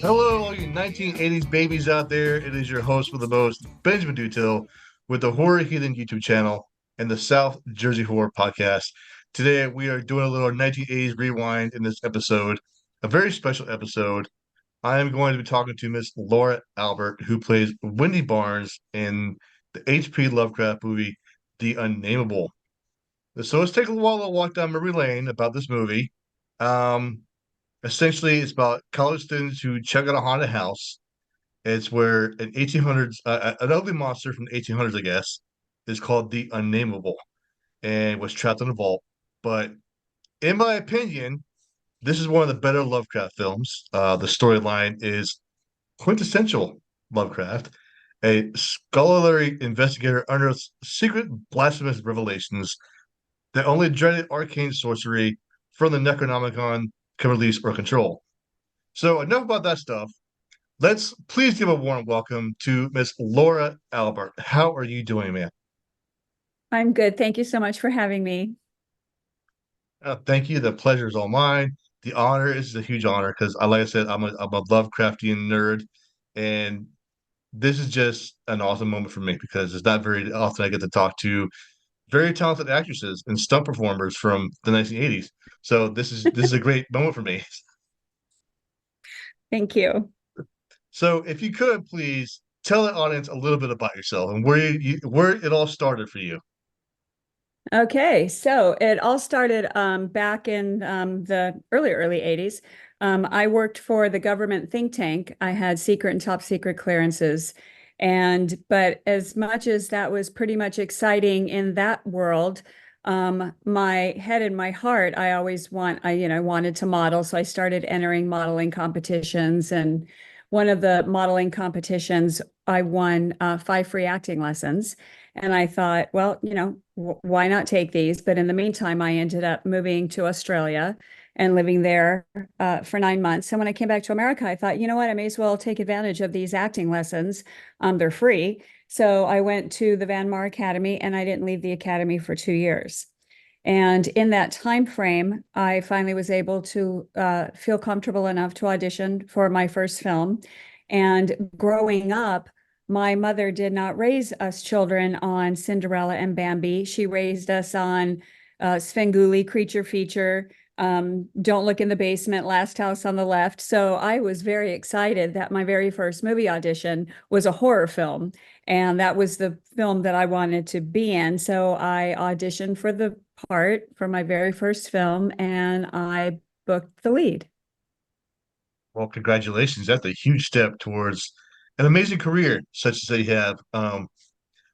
Hello, all you 1980s babies out there. It is your host with the most, Benjamin Dutil, with the Horror Heathen YouTube channel and the South Jersey Horror Podcast. Today, we are doing a little 1980s rewind in this episode, a very special episode. I am going to be talking to Miss Laura Albert, who plays Wendy Barnes in the H.P. Lovecraft movie, The Unnamable. So let's take a little walk down memory lane about this movie. Um, Essentially, it's about college students who check out a haunted house. It's where an 1800s, an ugly monster from the 1800s, I guess, is called the Unnamable and was trapped in a vault. But in my opinion, this is one of the better Lovecraft films. The storyline is quintessential Lovecraft. A scholarly investigator unearths secret blasphemous revelations that only dreaded arcane sorcery from the Necronomicon can release or control. So enough about that stuff. Let's please give a warm welcome to Miss Laura Albert. How are you doing, man? I'm good. Thank you so much for having me. Thank you. The pleasure is all mine. The honor is a huge honor because, like I said, I'm a Lovecraftian nerd, and this is just an awesome moment for me because it's not very often I get to talk to very talented actresses and stunt performers from the 1980s. So this is a great moment for me. Thank you. So if you could please tell the audience a little bit about yourself and where it all started for you. Okay, so it all started back in the early 80s. I worked for the government think tank. I had secret and top secret clearances. But as much as that was pretty much exciting in that world, my head and my heart, I wanted to model. So I started entering modeling competitions. And one of the modeling competitions, I won 5 free acting lessons. And I thought, well, why not take these? But in the meantime, I ended up moving to Australia and living there for 9 months. And when I came back to America, I thought, you know what, I may as well take advantage of these acting lessons. They're free. So I went to the Van Mar Academy and I didn't leave the academy for 2 years. And in that time frame, I finally was able to feel comfortable enough to audition for my first film. And growing up, my mother did not raise us children on Cinderella and Bambi. She raised us on Svengoolie, Creature Feature, Don't Look in the Basement, Last House on the Left. So I was very excited that my very first movie audition was a horror film. And that was the film that I wanted to be in. So I auditioned for the part for my very first film and I booked the lead. Well, congratulations. That's a huge step towards an amazing career, such as they have.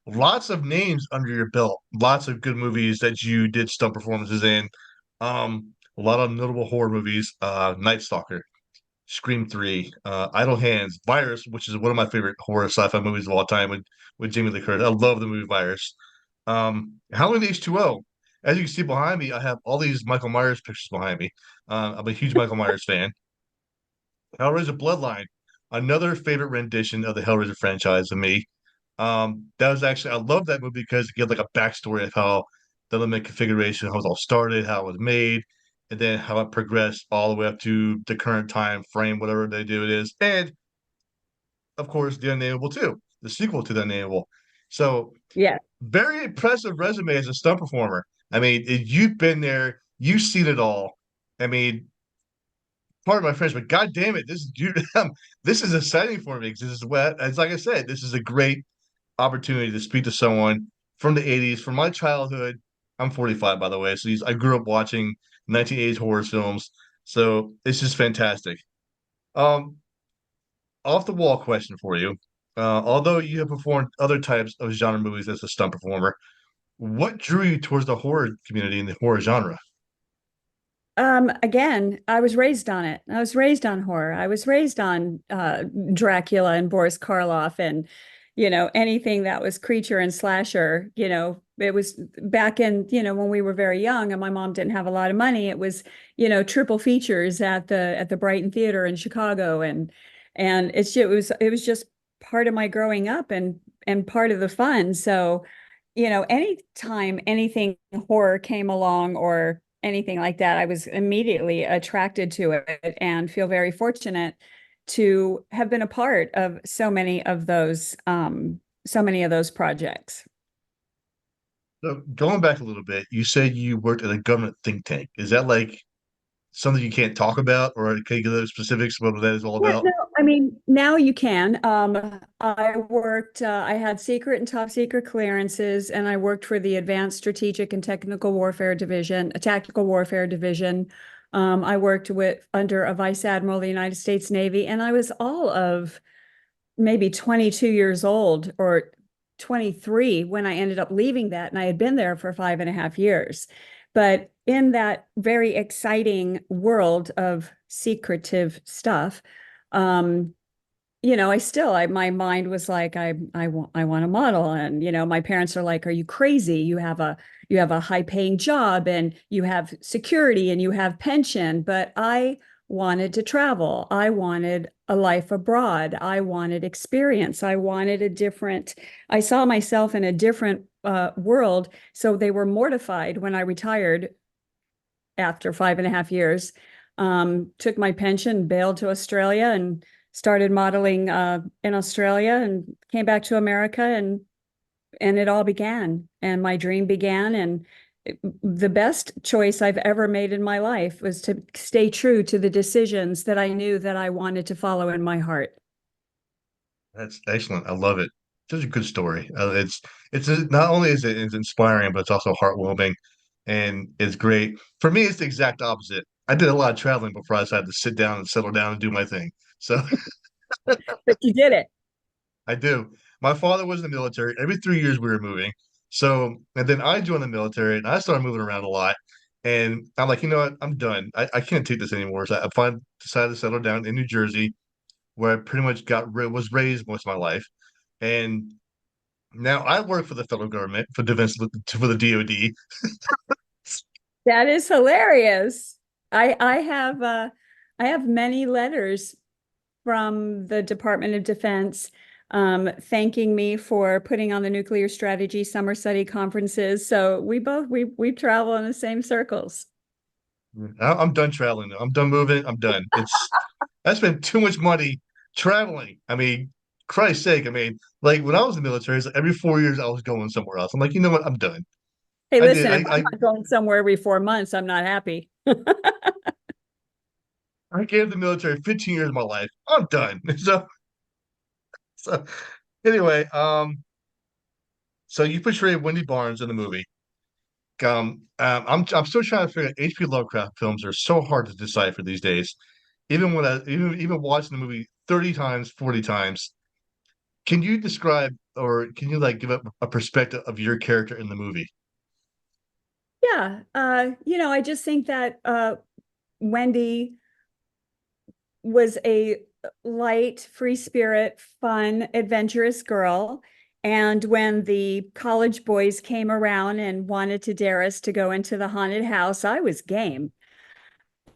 Lots of names under your belt, lots of good movies that you did stunt performances in. A lot of notable horror movies, Night Stalker, Scream 3, Idle Hands, Virus, which is one of my favorite horror sci-fi movies of all time with Jamie Lee Curtis. I love the movie Virus. Halloween H2O. As you can see behind me, I have all these Michael Myers pictures behind me. I'm a huge Michael Myers fan. Hellraiser Bloodline, another favorite rendition of the Hellraiser franchise of me. That was actually I love that movie because it gives like a backstory of how the limit configuration, how it all started, how it was made, and then how it progressed all the way up to the current time frame, whatever they do it is. And of course, The Unnamable too, the sequel to The Unnamable. So Yeah. very impressive resume as a stunt performer. I mean, you've been there, you've seen it all. I mean, part of my friends, but God damn it, this is exciting for me because this is what, as like I said, this is a great opportunity to speak to someone from the 80s, from my childhood. I'm 45, by the way, so I grew up watching 1980s horror films, so it's just fantastic. Um, Off the wall question for you. Although you have performed other types of genre movies as a stunt performer, what drew you towards the horror community and the horror genre? Again, I was raised on it. I was raised on horror. I was raised on Dracula and Boris Karloff and, anything that was creature and slasher. It was back in, when we were very young and my mom didn't have a lot of money. It was, triple features at the Brighton Theater in Chicago. And it was just part of my growing up and part of the fun. So, anytime anything horror came along or anything like that, I was immediately attracted to it and feel very fortunate to have been a part of so many of those projects. So going back a little bit, you said you worked at a government think tank. Is that like something you can't talk about, or can you give those specifics about what that is all Yeah, about? no, I mean, now you can. I had secret and top secret clearances, and I worked for the Advanced Strategic and Technical Warfare Division, a Tactical Warfare Division. I worked with under a Vice Admiral of the United States Navy, and I was all of maybe 22 years old or 23 when I ended up leaving that. And I had been there for 5.5 years. But in that very exciting world of secretive stuff, um, my mind was like, I want a model. And, my parents are like, are you crazy? You have a high paying job and you have security and you have pension. But I wanted to travel. I wanted a life abroad. I wanted experience. I saw myself in a different world. So they were mortified when I retired after 5.5 years, took my pension, bailed to Australia, and started modeling in Australia, and came back to America, and it all began, and my dream began, and the best choice I've ever made in my life was to stay true to the decisions that I knew that I wanted to follow in my heart. That's excellent. I love it. Such a good story. Not only is it's inspiring, but it's also heartwarming, and it's great. For me, it's the exact opposite. I did a lot of traveling before I decided to sit down and settle down and do my thing. So But you did it. I do. My father was in the military. Every 3 years we were moving. So, and then I joined the military and I started moving around a lot. And I'm like, you know what? I'm done. I can't take this anymore. So I finally decided to settle down in New Jersey, where I pretty much was raised most of my life. And now I work for the federal government for for the DoD. That is hilarious. I have many letters from the Department of Defense, thanking me for putting on the nuclear strategy summer study conferences. So we travel in the same circles. I'm done traveling. I'm done moving. I'm done. I spent too much money traveling. I mean, Christ's sake. I mean, like when I was in the military, it's like every 4 years I was going somewhere else. I'm like, you know what? I'm done. Hey, I did. listen, if I'm not going somewhere every 4 months, I'm not happy. I gave the military 15 years of my life. I'm done. So anyway, so you portrayed Wendy Barnes in the movie. I'm still trying to figure out H.P. Lovecraft films are so hard to decipher these days. Even watching the movie 30 times, 40 times, can you describe or can you like give a perspective of your character in the movie? Yeah, I just think that Wendy was a light, free spirit, fun, adventurous girl. And when the college boys came around and wanted to dare us to go into the haunted house, I was game.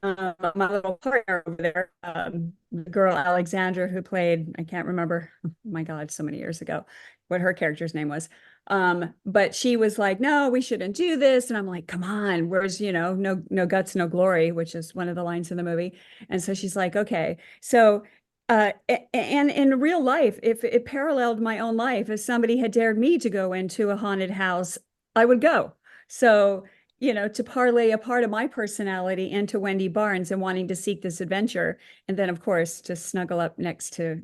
My little partner over there, the girl Alexandra, who played, I can't remember, oh my God, so many years ago, what her character's name was. But she was like, no, we shouldn't do this. And I'm like, come on, where's, no guts, no glory, which is one of the lines in the movie. And so she's like, okay. So, and in real life, if it paralleled my own life, if somebody had dared me to go into a haunted house, I would go. So, to parlay a part of my personality into Wendy Barnes and wanting to seek this adventure. And then, of course, to snuggle up next to,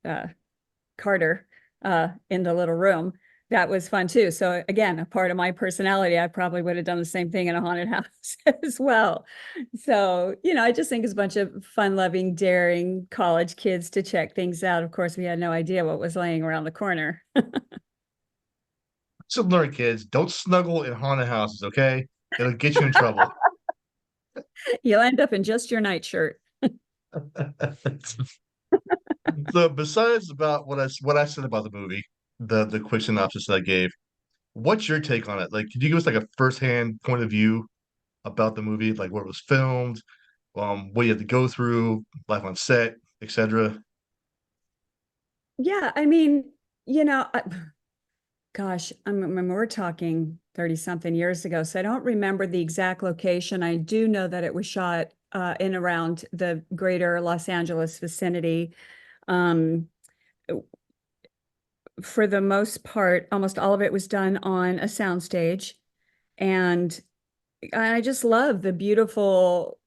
uh, Carter in the little room. That was fun too. So again, a part of my personality, I probably would have done the same thing in a haunted house as well. So, I just think it's a bunch of fun-loving, daring college kids to check things out. Of course, we had no idea what was laying around the corner. So learn, kids, don't snuggle in haunted houses, okay? It'll get you in trouble. You'll end up in just your nightshirt. So besides about what I said about the movie, the quick synopsis that I gave, what's your take on it? Like, could you give us like a firsthand point of view about the movie, like where it was filmed, what you had to go through, life on set, etc.? Yeah, I mean, you know, I, gosh, I mean, we're talking 30 something years ago, so I don't remember the exact location. I do know that it was shot in around the greater Los Angeles vicinity. Um, for the most part, almost all of it was done on a soundstage. And I just love the beautiful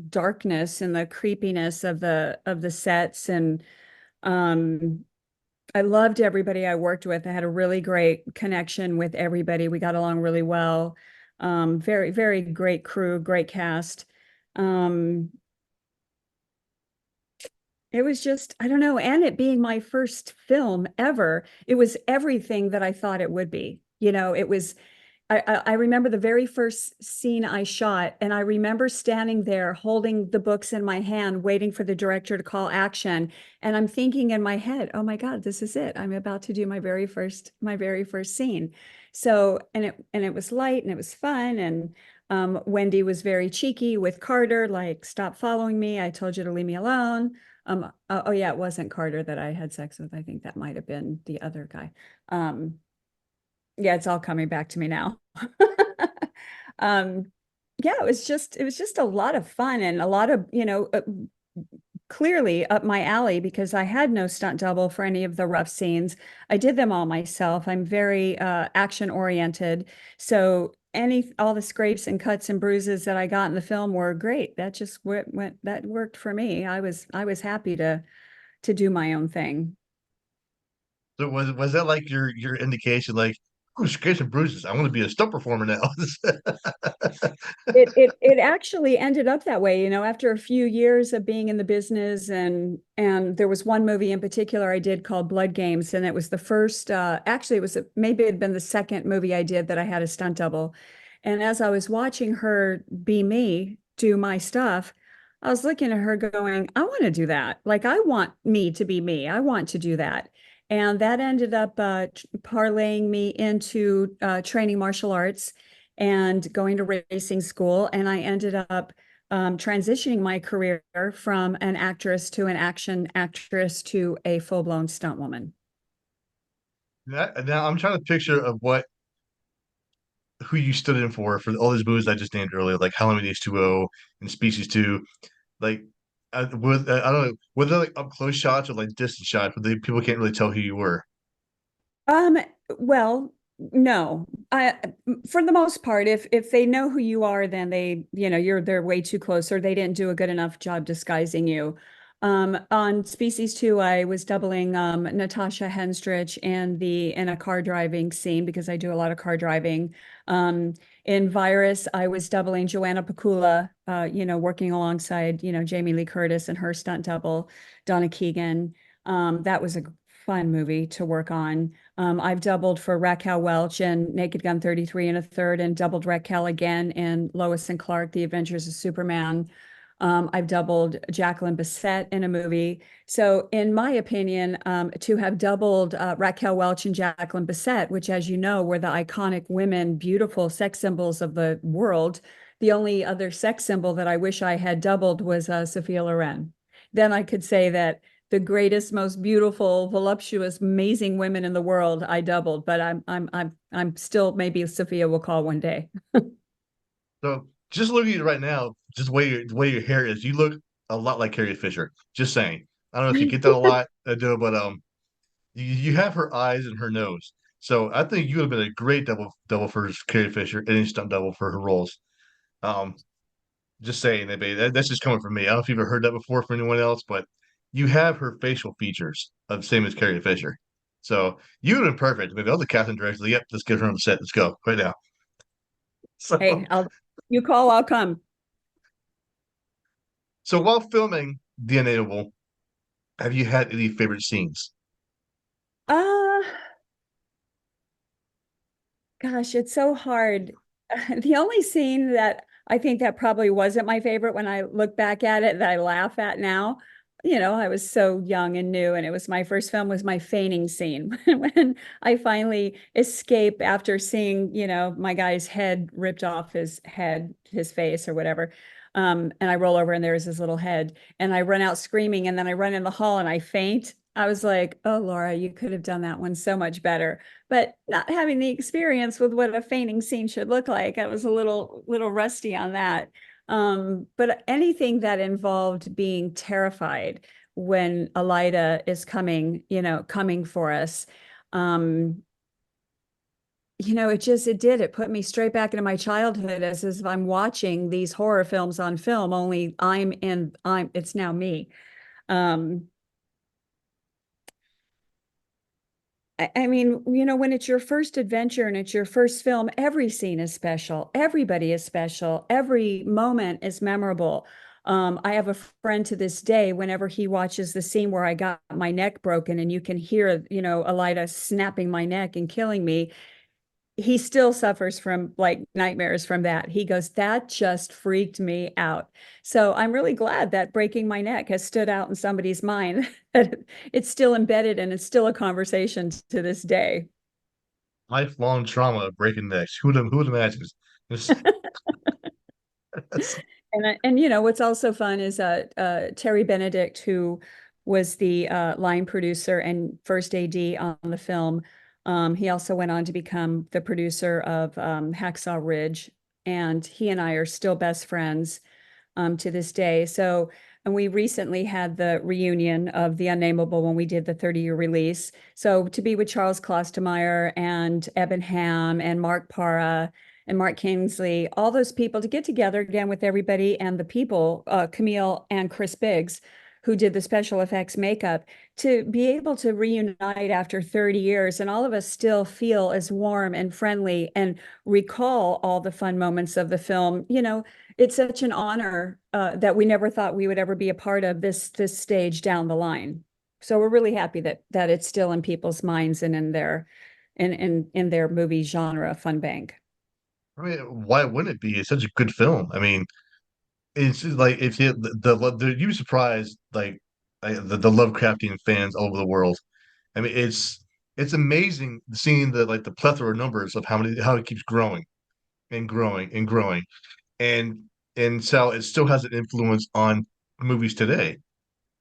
darkness and the creepiness of the sets. And um, I loved everybody I worked with. I had a really great connection with everybody. We got along really well. Very, very great crew, great cast. Um, it was just, I don't know, and it being my first film ever, it was everything that I thought it would be. It was I remember the very first scene I shot, and I remember standing there holding the books in my hand, waiting for the director to call action. And I'm thinking in my head, "Oh my God, this is it! I'm about to do my very first scene." So, and it was light and it was fun. And Wendy was very cheeky with Carter, like, "Stop following me! I told you to leave me alone." Oh yeah, it wasn't Carter that I had sex with. I think that might have been the other guy. Um, yeah, it's all coming back to me now. Um, yeah, it was just a lot of fun and a lot of, clearly up my alley because I had no stunt double for any of the rough scenes. I did them all myself. I'm very action oriented. So all the scrapes and cuts and bruises that I got in the film were great. That just went that worked for me. I was happy to do my own thing. So was that like your indication, like, oh, scrapes and bruises? I want to be a stunt performer now. It actually ended up that way, after a few years of being in the business. And there was one movie in particular I did called Blood Games, and it was the first, actually it was maybe it had been the second movie I did that I had a stunt double. And as I was watching her be me, do my stuff, I was looking at her going, I want to do that. Like, I want me to be me. I want to do that. And that ended up parlaying me into training martial arts and going to racing school. And I ended up transitioning my career from an actress to an action actress to a full-blown stunt woman. Now I'm trying to picture of what who you stood in for all these movies I just named earlier, like How Long H2O and Species Two. Like, I don't know, were they like up close shots or like distant shots, but people can't really tell who you were. Um, well, no. For the most part, if they know who you are, then they're way too close, or they didn't do a good enough job disguising you. On Species 2, I was doubling Natasha Henstridge in a car driving scene because I do a lot of car driving. In Virus, I was doubling Joanna Pakula, working alongside, Jamie Lee Curtis and her stunt double, Donna Keegan. That was a fun movie to work on. I've doubled for Raquel Welch in Naked Gun 33 and a third, and doubled Raquel again in Lois and Clark, The Adventures of Superman. I've doubled Jacqueline Bisset in a movie. So, in my opinion, to have doubled Raquel Welch and Jacqueline Bisset, which, as you know, were the iconic women, beautiful sex symbols of the world, the only other sex symbol that I wish I had doubled was Sophia Loren. Then I could say that the greatest, most beautiful, voluptuous, amazing women in the world I doubled, but I'm still, maybe Sophia will call one day. So just looking at you right now, just the way your hair is, you look a lot like Carrie Fisher. Just saying. I don't know if you get that a lot, but you have her eyes and her nose. So I think you would have been a great double for Carrie Fisher, any stunt double for her roles. Um, just saying that, baby. That's just coming from me. I don't know if you've ever heard that before from anyone else, but you have her facial features of the same as Carrie Fisher. So you would have been perfect. Maybe all the casting directors, like, yep, let's get her on the set. Let's go right now. Hey, So you call, I'll come. so while filming The Unnamable, have you had any favorite scenes? Uh, Gosh, it's so hard. The only scene that I think that probably wasn't my favorite when I look back at it that I laugh at now, I was so young and new, and it was my first film, was my feigning scene when I finally escape after seeing, my guy's head ripped off his face or whatever. And I roll over and there's his little head, and I run out screaming, and then I run in the hall and I faint. I was like, oh, Laura, you could have done that one so much better. But not having the experience with what a fainting scene should look like, I was a little rusty on that. But anything that involved being terrified when Elida is coming, coming for us. Um, it put me straight back into my childhood as if I'm watching these horror films on film, only it's now me. Um, I mean, when it's your first adventure and it's your first film, every scene is special. Everybody is special. Every moment is memorable. I have a friend to this day, whenever he watches the scene where I got my neck broken and you can hear, Elida snapping my neck and killing me, he still suffers from like nightmares from that. He goes, that just freaked me out. So I'm really glad that breaking my neck has stood out in somebody's mind. It's still embedded and it's still a conversation to this day. Lifelong trauma of breaking necks. Who'd imagine? This- And what's also fun is Terry Benedict, who was the line producer and first AD on the film. He also went on to become the producer of Hacksaw Ridge, and he and I are still best friends to this day. So, and we recently had the reunion of the Unnamable when we did the 30-year release. So to be with Charles Klostermeyer and Eben Ham and Mark Parra and Mark Kingsley, all those people to get together again with everybody and the people, Camille and Chris Biggs, who did the special effects makeup, to be able to reunite after 30 years and all of us still feel as warm and friendly and recall all the fun moments of the film. It's such an honor that we never thought we would ever be a part of this stage down the line. So we're really happy that it's still in people's minds and in their movie genre fun bank. I mean, why wouldn't it be? It's such a good film. I mean, it's just like if you you'd be surprised like the Lovecraftian fans all over the world. I mean, it's amazing seeing the plethora of numbers of how it keeps growing and growing and growing, and so it still has an influence on movies today.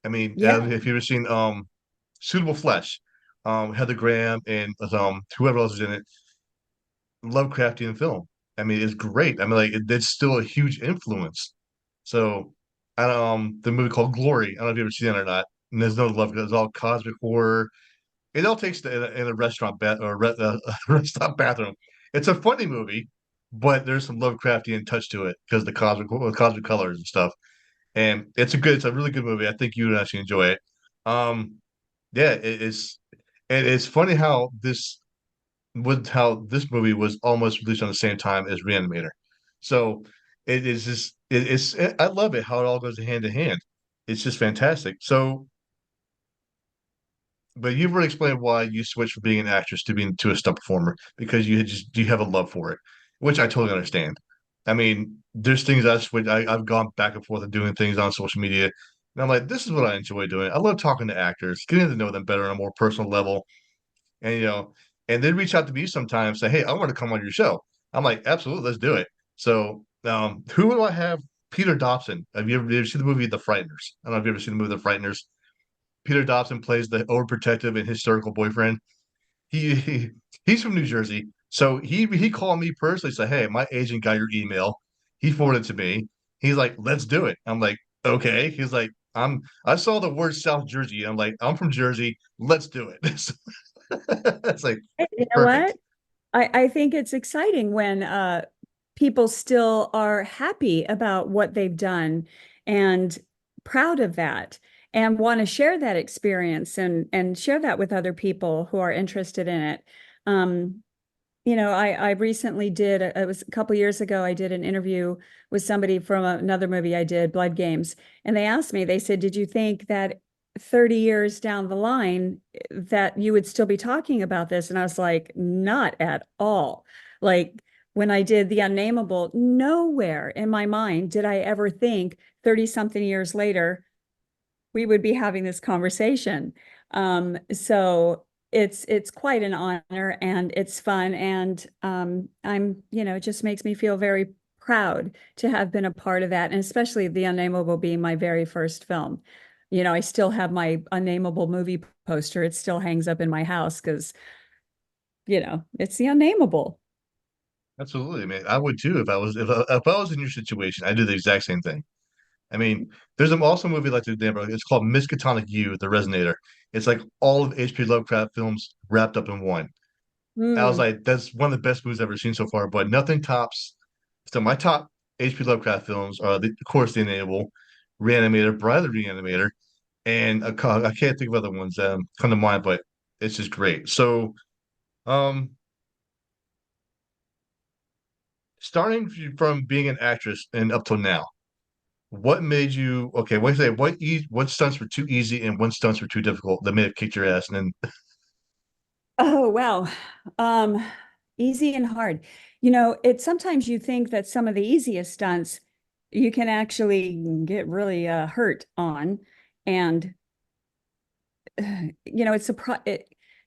I mean, Yeah, if you've ever seen Suitable Flesh, Heather Graham and whoever else is in it, Lovecraftian film. I mean, it's great. I mean, like it's still a huge influence. So, and the movie called Glory. I don't know if you've ever seen it or not. And there's no love. It's all cosmic horror. It all takes in a restaurant restaurant bathroom. It's a funny movie, but there's some Lovecraftian touch to it because the cosmic colors and stuff. And it's a really good movie. I think you would actually enjoy it. Um, yeah, it's funny how this movie was almost released on the same time as Reanimator. So it is just I love it how it all goes hand in hand. It's just fantastic. So, but you've already explained why you switched from being an actress to being to a stunt performer because you have a love for it, which I totally understand. I mean, there's things I've gone back and forth and doing things on social media, and I'm like, this is what I enjoy doing. I love talking to actors, getting to know them better on a more personal level, and and they reach out to me sometimes, say, "Hey, I want to come on your show." I'm like, "Absolutely, let's do it." So, who do I have? Peter Dobson. Have you ever seen the movie The Frighteners? I don't know if you ever seen the movie The Frighteners. Peter Dobson plays the overprotective and hysterical boyfriend. He he's from New Jersey, so he called me personally, said, "Hey, my agent got your email." He forwarded it to me. He's like, "Let's do it." I'm like, "Okay." He's like, I saw the word South Jersey. I'm like, "I'm from Jersey. Let's do it." It's like you know perfect. what? I think it's exciting when people still are happy about what they've done and proud of that and want to share that experience and share that with other people who are interested in it. Um, I recently did, it was a couple years ago, I did an interview with somebody from another movie I did, Blood Games. And they asked me, they said, did you think that 30 years down the line that you would still be talking about this? And I was like, not at all. Like when I did The Unnamable, nowhere in my mind did I ever think 30 something years later we would be having this conversation. So it's quite an honor and it's fun and it just makes me feel very proud to have been a part of that, and especially The Unnamable being my very first film. I still have my Unnamable movie poster. It still hangs up in my house because, it's The Unnamable. Absolutely, man. I would too if I was in your situation. I'd do the exact same thing. I mean, there's an awesome movie like the neighborhood. It's called Miskatonic You, The Resonator. It's like all of H.P. Lovecraft films wrapped up in one. I was Mm. like, that's one of the best movies I've ever seen so far. But nothing tops. So my top H.P. Lovecraft films are, of course, The Unnamable, Reanimator, Bride of the Reanimator, and I can't think of other ones that come to mind, but it's just great. So, um, starting from being an actress and up till now, what made you okay? What stunts were too easy and what stunts were too difficult that may have kicked your ass? And then, Oh, wow. Um, Easy and hard. You know, it sometimes you think that some of the easiest stunts you can actually get really hurt on. And you know,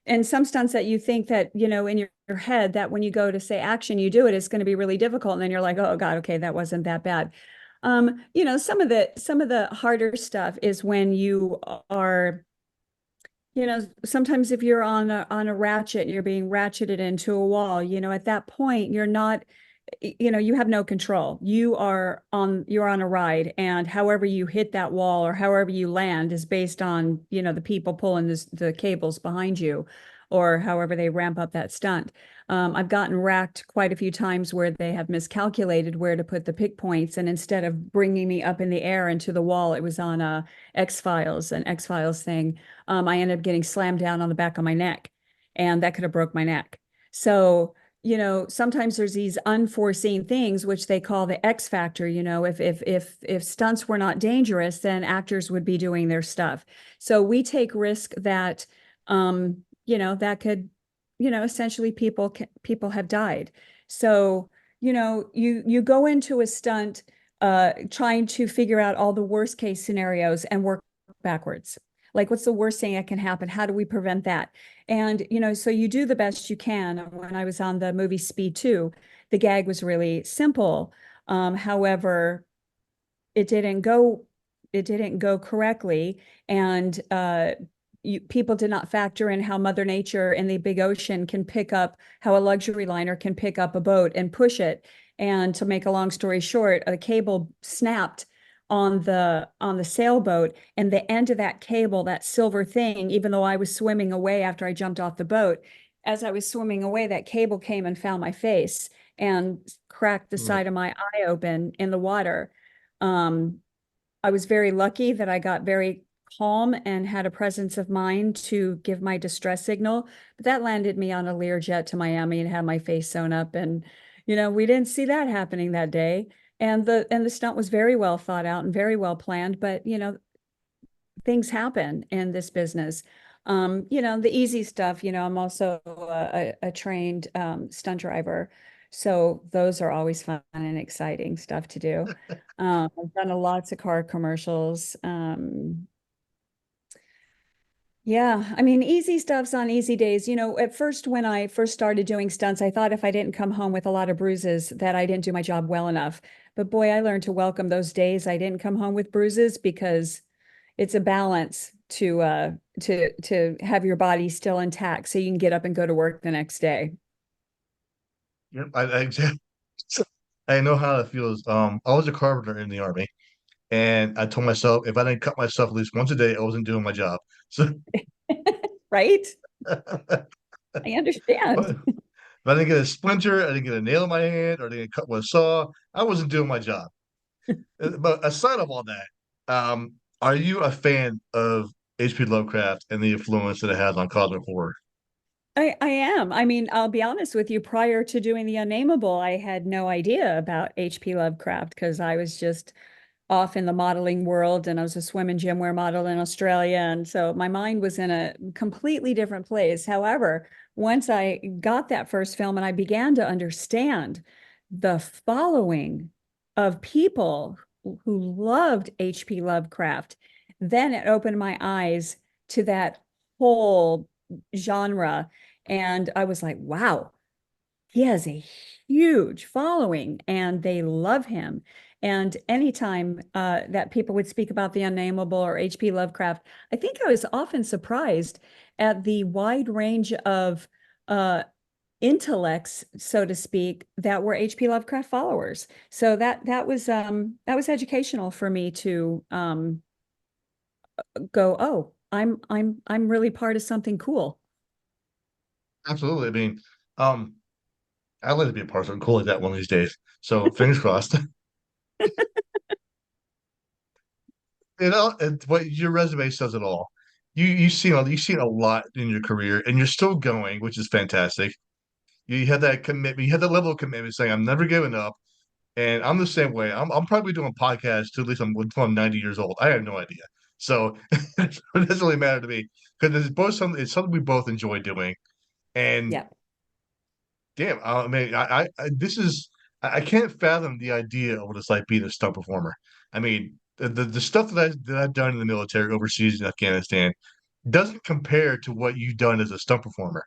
and some stunts that you think that, you know, in your head that when you go to say action, you do it, it's going to be really difficult. And then you're like, oh God, okay, that wasn't that bad. You know, some of the harder stuff is when you are, you know, sometimes if you're on a ratchet, you're being ratcheted into a wall, you know, at that point, you're not, you know, you have no control. You're on a ride, and however you hit that wall or however you land is based on, you know, the people pulling the cables behind you, or however they ramp up that stunt. I've gotten racked quite a few times where they have miscalculated where to put the pick points, and instead of bringing me up in the air into the wall, it was on a X-Files, an X-Files thing. I ended up getting slammed down on the back of my neck, and that could have broke my neck. So, you know, sometimes there's these unforeseen things which they call the X factor. You know, if stunts were not dangerous, then actors would be doing their stuff. So we take risk that, you know, that could, you know, essentially people have died. So, you know, you go into a stunt trying to figure out all the worst case scenarios and work backwards. Like, what's the worst thing that can happen? How do we prevent that? And, you know, so you do the best you can. When I was on the movie Speed 2, the gag was really simple. However, it didn't go it didn't go correctly, and people did not factor in how Mother Nature in the big ocean can pick up, how a luxury liner can pick up a boat and push it. And to make a long story short, a cable snapped on the sailboat, and the end of that cable, that silver thing, even though I was swimming away after I jumped off the boat, as I was swimming away, that cable came and found my face and cracked the oh, side of my eye open in the water. um, I was very lucky that I got very calm and had a presence of mind to give my distress signal. But that landed me on a Learjet to Miami and had my face sewn up. And, you know, we didn't see that happening that day. And the stunt was very well thought out and very well planned. But, you know, things happen in this business. You know, the easy stuff, you know, I'm also a trained stunt driver. So those are always fun and exciting stuff to do. I've done lots of car commercials. Yeah, I mean, easy stuff's on easy days. You know, at first, when I first started doing stunts, I thought if I didn't come home with a lot of bruises, that I didn't do my job well enough. But boy, I learned to welcome those days I didn't come home with bruises, because it's a balance to have your body still intact so you can get up and go to work the next day. yep, I know how it feels. I was a carpenter in the army, and I told myself if I didn't cut myself at least once a day, I wasn't doing my job. So, Right? if I understand. I didn't get a splinter, I didn't get a nail in my hand, or I didn't cut with a saw, I wasn't doing my job. But aside of all that, are you a fan of H.P. Lovecraft and the influence that it has on cosmic horror? I am. I mean, I'll be honest with you, prior to doing the Unnamable, I had no idea about H.P. Lovecraft because I was just off in the modeling world, and I was a swim and gym wear model in Australia. And so my mind was in a completely different place. However, once I got that first film and I began to understand the following of people who loved H.P. Lovecraft, then it opened my eyes to that whole genre. And I was like, wow, he has a huge following and they love him. And anytime that people would speak about the Unnamable or H.P. Lovecraft, I think I was often surprised at the wide range of uh, intellects, so to speak, that were H.P. Lovecraft followers. So that was educational for me to go, oh, I'm really part of something cool. Absolutely. I mean, um, I'd like to be a part of something cool like that one of these days. So fingers crossed. And what your resume says it all. You've seen a lot in your career, and you're still going, which is fantastic. You had that commitment. You had that level of commitment, saying, "I'm never giving up." And I'm the same way. I'm probably doing podcasts till at least until I'm 90 years old. I have no idea. So it doesn't really matter to me because it's something we both enjoy doing. And Yeah. damn, I mean, I can't fathom the idea of what it's like being a stunt performer. I mean, the stuff that I've done in the military overseas in Afghanistan doesn't compare to what you've done as a stunt performer.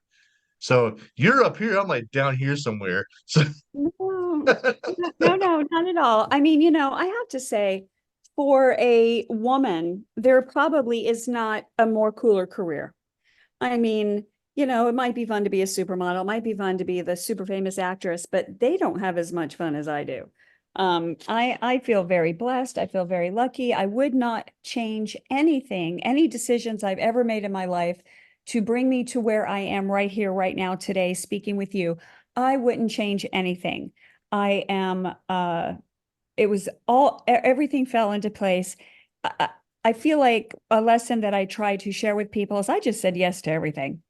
So you're up here, I'm like down here somewhere. So No, no, not at all. I mean, I have to say, for a woman, there probably is not a more cooler career. I mean, it might be fun to be a supermodel, it might be fun to be the super famous actress, but they don't have as much fun as I do. I feel very blessed. I feel very lucky. I would not change anything, any decisions I've ever made in my life to bring me to where I am right here, right now, today, speaking with you. I wouldn't change anything. I am, it was everything fell into place. I, I feel like a lesson that I try to share with people is I just said yes to everything.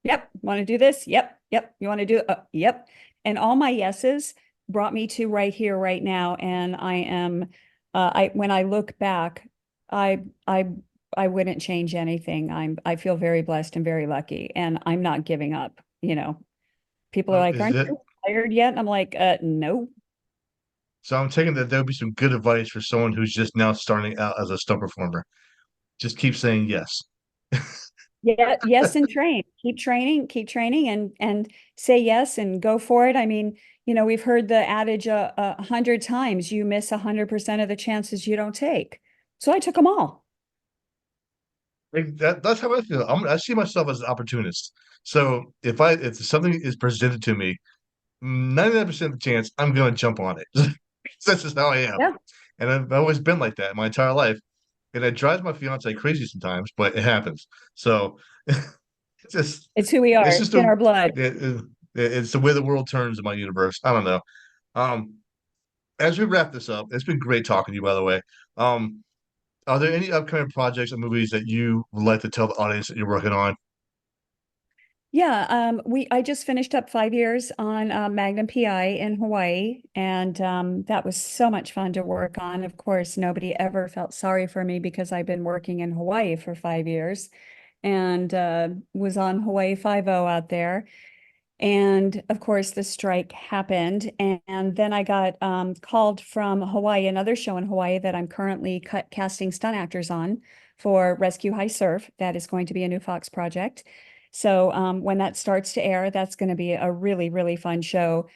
Yep. Want to do this? Yep. Yep. You want to do it? Yep. And all my yeses brought me to right here, right now. And I am, when I look back, I, I, I wouldn't change anything. I feel very blessed and very lucky, and I'm not giving up. People are like, is aren't it? you tired yet? And I'm like, no. So I'm taking that there would be some good advice for someone who's just now starting out as a stunt performer. Just keep saying yes. Yeah, yes, and train. Keep training, and say yes and go for it. I mean, we've heard the adage 100 times: you miss 100% of the chances you don't take. So I took them all. That's how I feel. I see myself as an opportunist. So if something is presented to me, 99% of the chance I'm going to jump on it. That's just how I am. Yeah, And I've always been like that my entire life. And it drives my fiance crazy sometimes, but it happens. So it's just it's who we are. it's It's just in a our blood. it's the way the world turns in my universe. I don't know. Um, as we wrap this up, it's been great talking to you, by the way. Um, are there any upcoming projects or movies that you would like to tell the audience that you're working on? Yeah, I just finished up 5 years on Magnum PI in Hawaii, and that was so much fun to work on. Of course, nobody ever felt sorry for me because I've been working in Hawaii for 5 years, and was on Hawaii 5-0 out there. And of course, the strike happened. And then I got called from Hawaii, another show in Hawaii that I'm currently casting stunt actors on for Rescue High Surf. That is going to be a new Fox project. So when that starts to air, that's going to be a really, really fun show,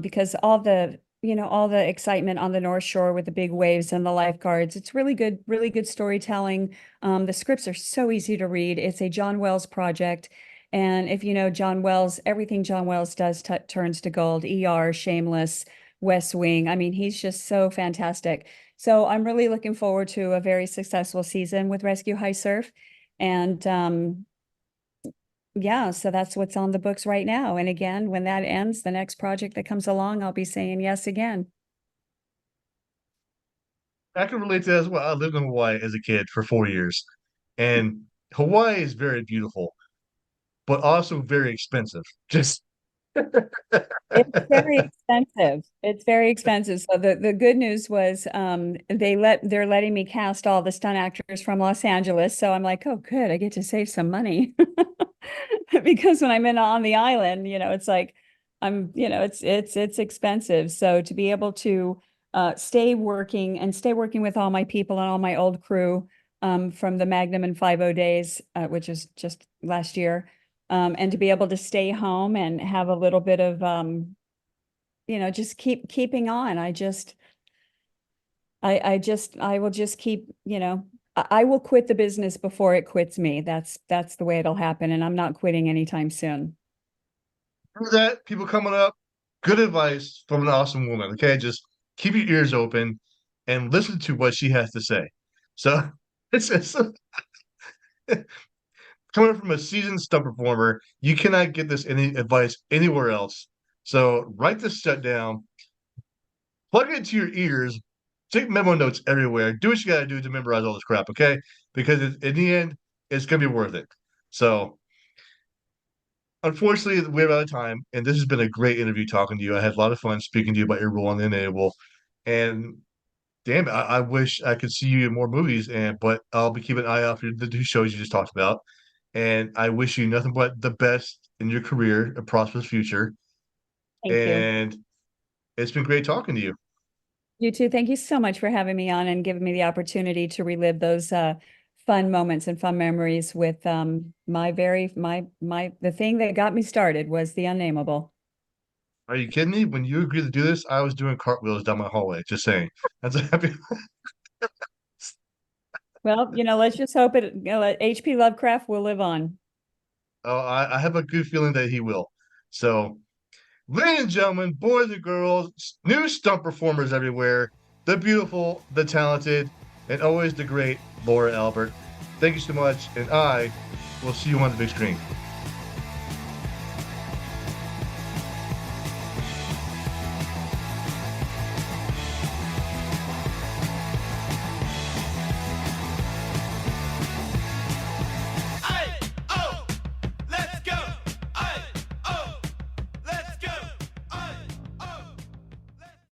because all the excitement on the North Shore with the big waves and the lifeguards. It's really good storytelling. The scripts are so easy to read. It's a John Wells project. And if you know John Wells, everything John Wells does turns to gold. ER, Shameless, West Wing. I mean, he's just so fantastic. So I'm really looking forward to a very successful season with Rescue High Surf. And yeah, so that's what's on the books right now. And again, when that ends, the next project that comes along, I'll be saying yes again. I can relate to that as well. I lived in Hawaii as a kid for 4 years, and Hawaii is very beautiful, but also very expensive. Just It's very expensive. It's very expensive. So the good news was they're letting me cast all the stunt actors from Los Angeles. So I'm like, oh good, I get to save some money. Because when I'm on the island, it's like it's expensive. So to be able to stay working with all my people and all my old crew from the Magnum and 5-0 days, which is just last year, and to be able to stay home and have a little bit of just keeping on. I will just keep, I will quit the business before it quits me. That's the way it'll happen, and I'm not quitting anytime soon. For that, people coming up, good advice from an awesome woman. Okay, just keep your ears open and listen to what she has to say. So it's coming from a seasoned stunt performer, you cannot get this any advice anywhere else. So write this shut down, plug it into your ears, take memo notes everywhere. Do what you got to do to memorize all this crap, okay? Because in the end, it's gonna be worth it. So unfortunately, we're out of time, and this has been a great interview talking to you. I had a lot of fun speaking to you about your role on Unnamable, and damn it, I wish I could see you in more movies. And but I'll be keeping an eye out for the two shows you just talked about. And I wish you nothing but the best in your career, a prosperous future. Thank you. And it's been great talking to you. You too. Thank you so much for having me on and giving me the opportunity to relive those fun moments and fun memories with the thing that got me started was the Unnamable. Are you kidding me? When you agreed to do this, I was doing cartwheels down my hallway. Just saying. That's a happy. Well, let's just hope H.P. Lovecraft will live on. Oh, I have a good feeling that he will. So, ladies and gentlemen, boys and girls, new stunt performers everywhere. The beautiful, the talented, and always the great Laura Albert. Thank you so much, and I will see you on the big screen.